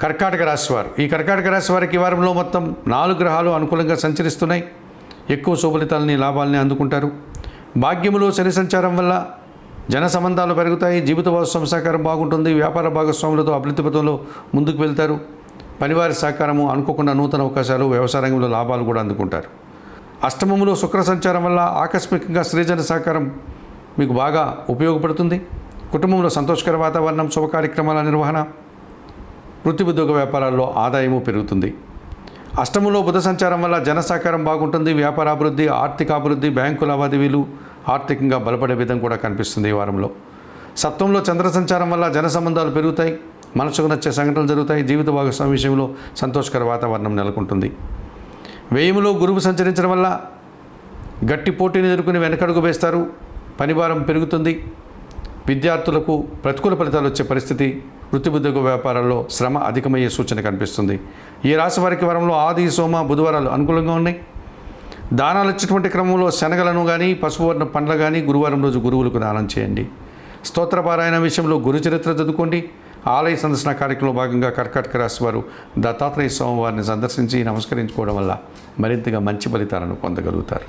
కర్కాటక రాశి వారు, ఈ కర్కాటక రాశి వారికి ఈ వారంలో మొత్తం 4 గ్రహాలు అనుకూలంగా సంచరిస్తున్నాయి. ఎక్కువ శుభలితాలని లాభాలని అందుకుంటారు. భాగ్యములో శని సంచారం వల్ల జన సంబంధాలు పెరుగుతాయి. జీవిత భాగస్వామి సహకారం బాగుంటుంది. వ్యాపార భాగస్వాములతో అభివృద్ధి పథంలో ముందుకు వెళ్తారు. పనివారి సహకారము, అనుకోకుండా నూతన అవకాశాలు, వ్యవసాయ రంగంలో లాభాలు కూడా అందుకుంటారు. అష్టమములో శుక్ర సంచారం వల్ల ఆకస్మికంగా స్త్రీజన సహకారం మీకు బాగా ఉపయోగపడుతుంది. కుటుంబంలో సంతోషకర వాతావరణం, శుభ కార్యక్రమాల నిర్వహణ, వృత్తి ఉద్యోగ వ్యాపారాల్లో ఆదాయము పెరుగుతుంది. అష్టమంలో బుధ సంచారం వల్ల జన సహకారం బాగుంటుంది. వ్యాపారాభివృద్ధి, ఆర్థికాభివృద్ధి, బ్యాంకు లావాదేవీలు ఆర్థికంగా బలపడే విధం కూడా కనిపిస్తుంది ఈ వారంలో. సప్తంలో చంద్ర సంచారం వల్ల జన సంబంధాలు పెరుగుతాయి. మనసుకు నచ్చే సంఘటనలు జరుగుతాయి. జీవిత భాగస్వామి విషయంలో సంతోషకర వాతావరణం నెలకొంటుంది. వ్యయములో గురువు సంచరించడం వల్ల గట్టి పోటీని ఎదుర్కొని వెనకడుగు వేస్తారు. పనిభారం పెరుగుతుంది. విద్యార్థులకు ప్రతికూల ఫలితాలు వచ్చే పరిస్థితి, వృత్తి ఉద్యోగ వ్యాపారాల్లో శ్రమ అధికమయ్యే సూచన కనిపిస్తుంది. ఈ రాశి వారికి వారంలో ఆది, సోమ, బుధవారాలు అనుకూలంగా ఉన్నాయి. దానాలు ఇచ్చేటువంటి క్రమంలో శనగలను కానీ, పశువర్ణ పండ్ల కానీ గురువారం రోజు గురువులకు దానం చేయండి. స్తోత్రపారాయణ విషయంలో గురు చరిత్ర చదువుకోండి. ఆలయ సందర్శన కార్యక్రమంలో భాగంగా కర్కాటక రాశి వారు దత్తాత్రేయ స్వామి వారిని సందర్శించి నమస్కరించుకోవడం వల్ల మరింతగా మంచి ఫలితాలను పొందగలుగుతారు.